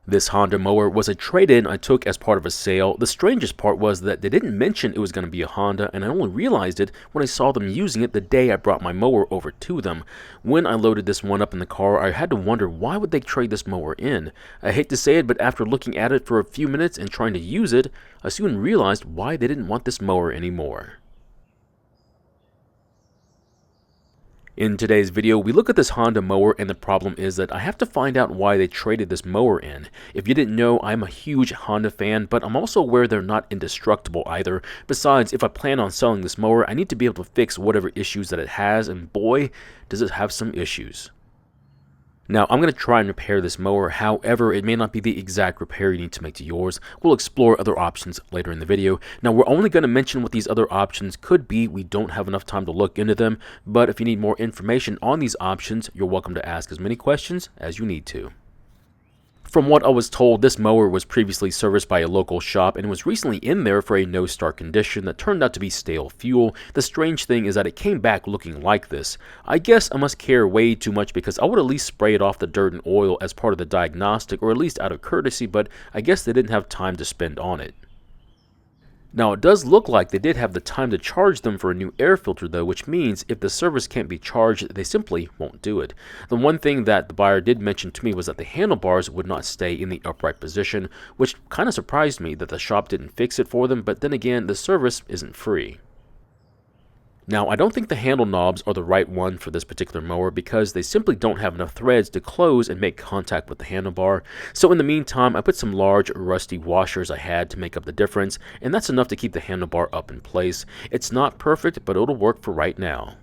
This Honda mower was a trade-in I took as part of a sale. The strangest part was that they didn't mention it was going to be a Honda, and I only realized it when I saw them using it the day I brought my mower over to them. When I loaded this one up in the car, I had to wonder why would they trade this mower in. I hate to say it, but after looking at it for a few minutes and trying to use it, I soon realized why they didn't want this mower anymore. In today's video, we look at this Honda mower, and the problem is that I have to find out why they traded this mower in. If you didn't know, I'm a huge Honda fan, but I'm also aware they're not indestructible either. Besides, if I plan on selling this mower, I need to be able to fix whatever issues that it has, and boy, does it have some issues. Now, I'm going to try and repair this mower, however, it may not be the exact repair you need to make to yours. We'll explore other options later in the video. Now, we're only going to mention what these other options could be. We don't have enough time to look into them, but if you need more information on these options, you're welcome to ask as many questions as you need to. From what I was told, this mower was previously serviced by a local shop and was recently in there for a no-start condition that turned out to be stale fuel. The strange thing is that it came back looking like this. I guess I must care way too much because I would at least spray it off the dirt and oil as part of the diagnostic, or at least out of courtesy, but I guess they didn't have time to spend on it. Now, it does look like they did have the time to charge them for a new air filter though, which means if the service can't be charged, they simply won't do it. The one thing that the buyer did mention to me was that the handlebars would not stay in the upright position, which kind of surprised me that the shop didn't fix it for them, but then again, the service isn't free. Now, I don't think the handle knobs are the right one for this particular mower because they simply don't have enough threads to close and make contact with the handlebar. So in the meantime, I put some large rusty washers I had to make up the difference, and that's enough to keep the handlebar up in place. It's not perfect, but it'll work for right now.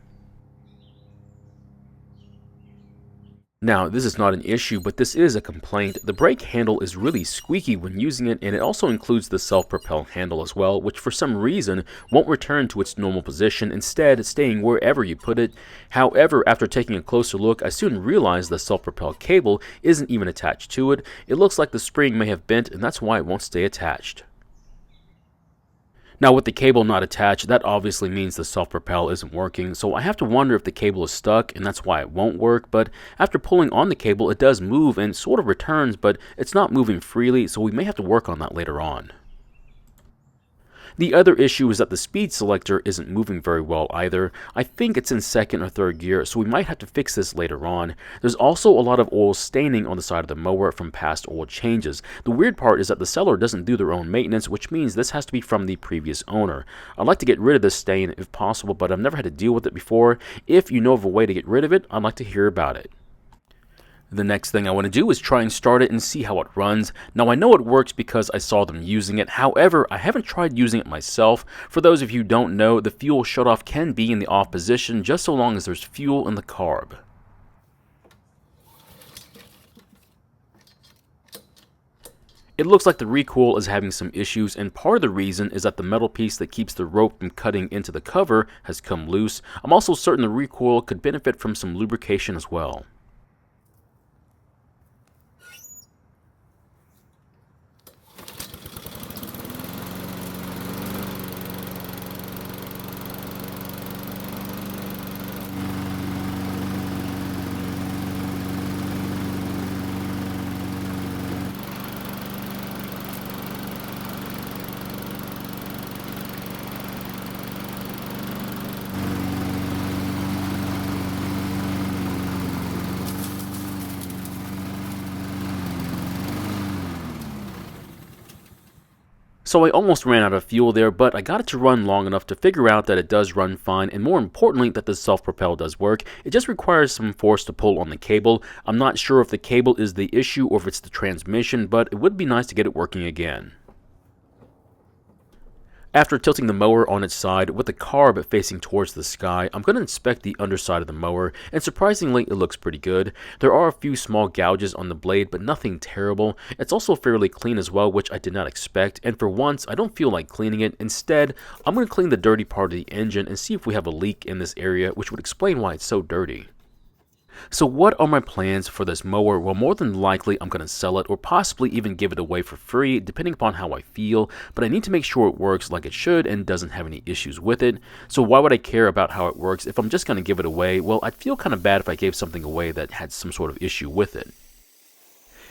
Now, this is not an issue, but this is a complaint. The brake handle is really squeaky when using it, and it also includes the self-propel handle as well, which for some reason won't return to its normal position, instead staying wherever you put it. However, after taking a closer look, I soon realized the self-propel cable isn't even attached to it. It looks like the spring may have bent, and that's why it won't stay attached. Now, with the cable not attached, that obviously means the self-propel isn't working, so I have to wonder if the cable is stuck, and that's why it won't work. But after pulling on the cable, it does move and sort of returns, but it's not moving freely, so we may have to work on that later on. The other issue is that the speed selector isn't moving very well either. I think it's in second or third gear, so we might have to fix this later on. There's also a lot of oil staining on the side of the mower from past oil changes. The weird part is that the seller doesn't do their own maintenance, which means this has to be from the previous owner. I'd like to get rid of this stain if possible, but I've never had to deal with it before. If you know of a way to get rid of it, I'd like to hear about it. The next thing I want to do is try and start it and see how it runs. Now, I know it works because I saw them using it. However, I haven't tried using it myself. For those of you who don't know, the fuel shutoff can be in the off position just so long as there's fuel in the carb. It looks like the Recoil is having some issues, and part of the reason is that the metal piece that keeps the rope from cutting into the cover has come loose. I'm also certain the Recoil could benefit from some lubrication as well. So I almost ran out of fuel there, but I got it to run long enough to figure out that it does run fine, and more importantly, that the self-propel does work. It just requires some force to pull on the cable. I'm not sure if the cable is the issue or if it's the transmission, but it would be nice to get it working again. After tilting the mower on its side with the carb facing towards the sky, I'm going to inspect the underside of the mower, and surprisingly it looks pretty good. There are a few small gouges on the blade, but nothing terrible. It's also fairly clean as well, which I did not expect, and for once I don't feel like cleaning it. Instead, I'm going to clean the dirty part of the engine and see if we have a leak in this area, which would explain why it's so dirty. So what are my plans for this mower? Well, more than likely I'm going to sell it or possibly even give it away for free, depending upon how I feel, but I need to make sure it works like it should and doesn't have any issues with it. So why would I care about how it works if I'm just going to give it away? Well, I'd feel kind of bad if I gave something away that had some sort of issue with it.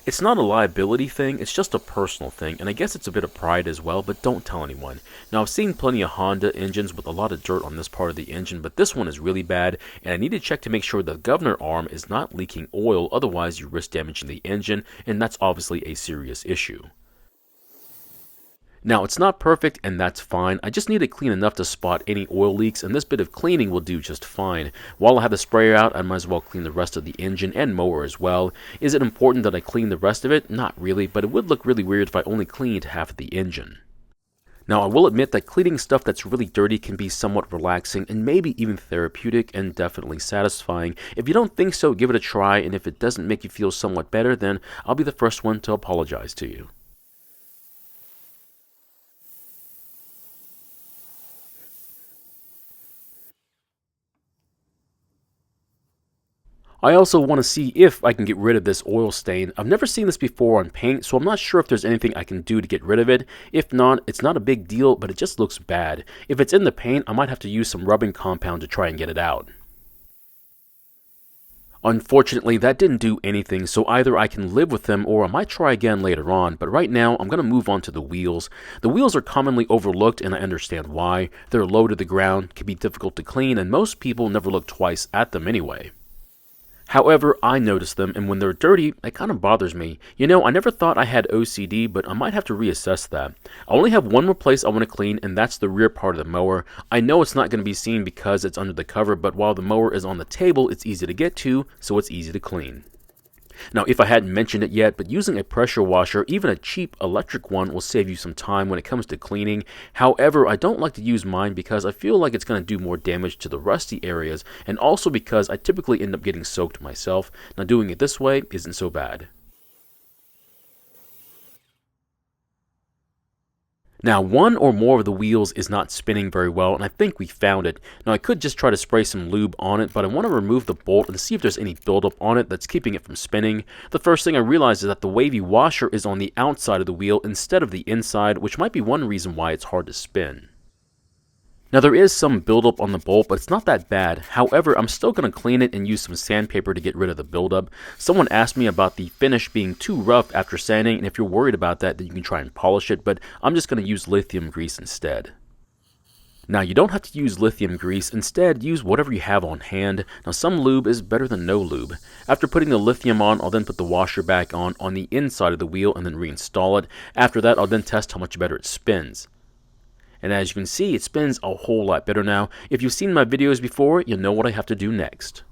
It's not a liability thing, it's just a personal thing, and I guess it's a bit of pride as well, but don't tell anyone. Now, I've seen plenty of Honda engines with a lot of dirt on this part of the engine, but this one is really bad, and I need to check to make sure the governor arm is not leaking oil, otherwise you risk damaging the engine, and that's obviously a serious issue. Now, it's not perfect, and that's fine. I just need it clean enough to spot any oil leaks, and this bit of cleaning will do just fine. While I have the sprayer out, I might as well clean the rest of the engine and mower as well. Is it important that I clean the rest of it? Not really, but it would look really weird if I only cleaned half of the engine. Now, I will admit that cleaning stuff that's really dirty can be somewhat relaxing and maybe even therapeutic and definitely satisfying. If you don't think so, give it a try, and if it doesn't make you feel somewhat better, then I'll be the first one to apologize to you. I also want to see if I can get rid of this oil stain. I've never seen this before on paint, so I'm not sure if there's anything I can do to get rid of it. If not, it's not a big deal, but it just looks bad. If it's in the paint, I might have to use some rubbing compound to try and get it out. Unfortunately, that didn't do anything, so either I can live with them or I might try again later on, but right now I'm going to move on to the wheels. The wheels are commonly overlooked, and I understand why. They're low to the ground, can be difficult to clean, and most people never look twice at them anyway. However, I notice them, and when they're dirty, it kind of bothers me. You know, I never thought I had OCD, but I might have to reassess that. I only have one more place I want to clean, and that's the rear part of the mower. I know it's not going to be seen because it's under the cover, but while the mower is on the table, it's easy to get to, so it's easy to clean. Now, if I hadn't mentioned it yet, but using a pressure washer, even a cheap electric one, will save you some time when it comes to cleaning. However, I don't like to use mine because I feel like it's going to do more damage to the rusty areas, and also because I typically end up getting soaked myself. Now, doing it this way isn't so bad. Now, one or more of the wheels is not spinning very well, and I think we found it. Now, I could just try to spray some lube on it, but I want to remove the bolt and see if there's any buildup on it that's keeping it from spinning. The first thing I realized is that the wavy washer is on the outside of the wheel instead of the inside, which might be one reason why it's hard to spin. Now, there is some buildup on the bolt, but it's not that bad. However, I'm still going to clean it and use some sandpaper to get rid of the buildup. Someone asked me about the finish being too rough after sanding, and if you're worried about that, then you can try and polish it, but I'm just going to use lithium grease instead. Now, you don't have to use lithium grease. Instead, use whatever you have on hand. Now, some lube is better than no lube. After putting the lithium on, I'll then put the washer back on the inside of the wheel and then reinstall it. After that, I'll then test how much better it spins. And as you can see, it spins a whole lot better now. If you've seen my videos before, you'll know what I have to do next.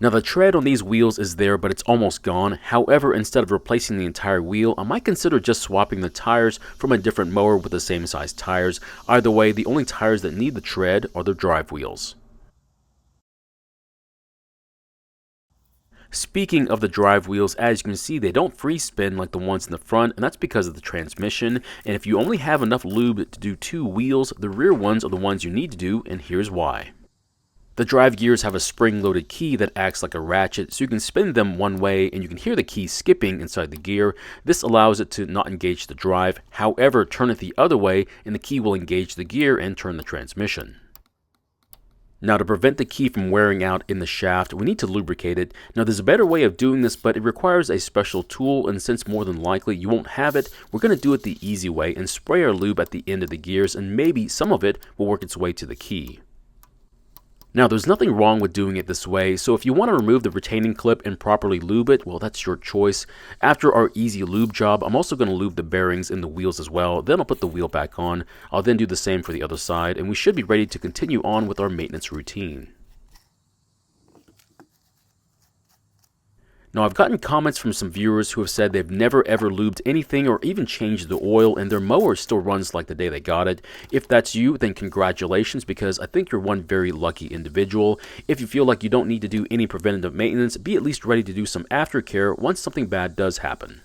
Now, the tread on these wheels is there, but it's almost gone. However, instead of replacing the entire wheel, I might consider just swapping the tires from a different mower with the same size tires. Either way, the only tires that need the tread are the drive wheels. Speaking of the drive wheels, as you can see, they don't free spin like the ones in the front, and that's because of the transmission. And if you only have enough lube to do 2 wheels, the rear ones are the ones you need to do, and here's why. The drive gears have a spring-loaded key that acts like a ratchet, so you can spin them one way and you can hear the key skipping inside the gear. This allows it to not engage the drive. However, turn it the other way and the key will engage the gear and turn the transmission. Now, to prevent the key from wearing out in the shaft, we need to lubricate it. Now, there's a better way of doing this, but it requires a special tool, and since more than likely you won't have it, we're going to do it the easy way and spray our lube at the end of the gears, and maybe some of it will work its way to the key. Now, there's nothing wrong with doing it this way, so if you want to remove the retaining clip and properly lube it, well, that's your choice. After our easy lube job, I'm also going to lube the bearings in the wheels as well. Then I'll put the wheel back on. I'll then do the same for the other side, and we should be ready to continue on with our maintenance routine. Now, I've gotten comments from some viewers who have said they've never ever lubed anything or even changed the oil, and their mower still runs like the day they got it. If that's you, then congratulations, because I think you're one very lucky individual. If you feel like you don't need to do any preventative maintenance, be at least ready to do some aftercare once something bad does happen.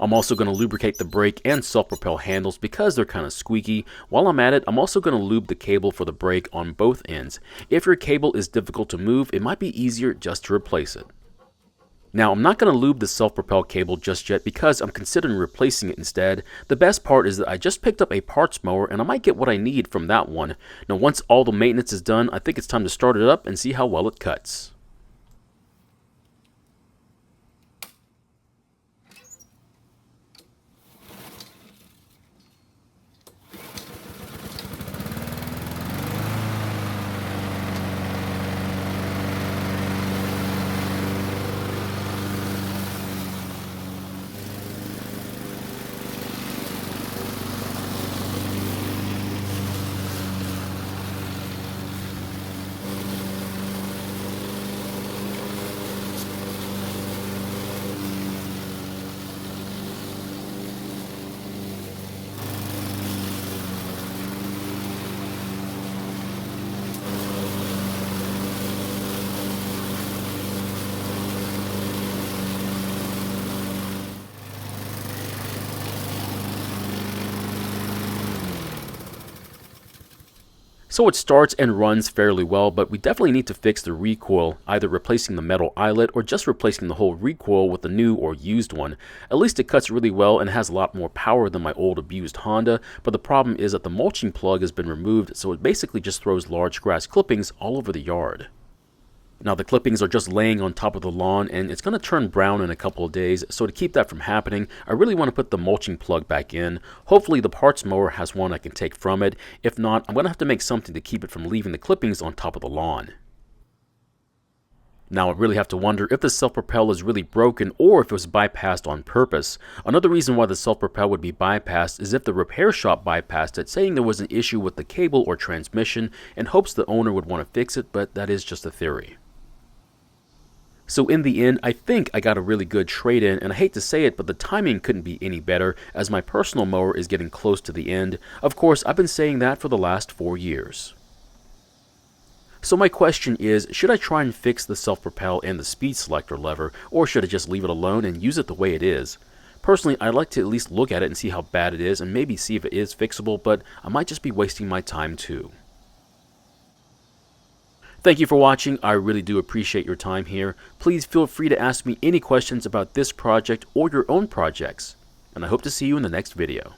I'm also going to lubricate the brake and self-propel handles because they're kind of squeaky. While I'm at it, I'm also going to lube the cable for the brake on both ends. If your cable is difficult to move, it might be easier just to replace it. Now, I'm not going to lube the self-propel cable just yet because I'm considering replacing it instead. The best part is that I just picked up a parts mower and I might get what I need from that one. Now, once all the maintenance is done, I think it's time to start it up and see how well it cuts. So it starts and runs fairly well, but we definitely need to fix the recoil, either replacing the metal eyelet or just replacing the whole recoil with a new or used one. At least it cuts really well and has a lot more power than my old abused Honda, but the problem is that the mulching plug has been removed, so it basically just throws large grass clippings all over the yard. Now the clippings are just laying on top of the lawn and it's going to turn brown in a couple of days, so to keep that from happening, I really want to put the mulching plug back in. Hopefully the parts mower has one I can take from it. If not, I'm going to have to make something to keep it from leaving the clippings on top of the lawn. Now I really have to wonder if the self-propel is really broken or if it was bypassed on purpose. Another reason why the self-propel would be bypassed is if the repair shop bypassed it, saying there was an issue with the cable or transmission in hopes the owner would want to fix it, but that is just a theory. So in the end, I think I got a really good trade-in, and I hate to say it, but the timing couldn't be any better as my personal mower is getting close to the end. Of course, I've been saying that for the last 4 years. So my question is, should I try and fix the self-propel and the speed selector lever, or should I just leave it alone and use it the way it is? Personally, I'd like to at least look at it and see how bad it is and maybe see if it is fixable, but I might just be wasting my time too. Thank you for watching. I really do appreciate your time here. Please feel free to ask me any questions about this project or your own projects, and I hope to see you in the next video.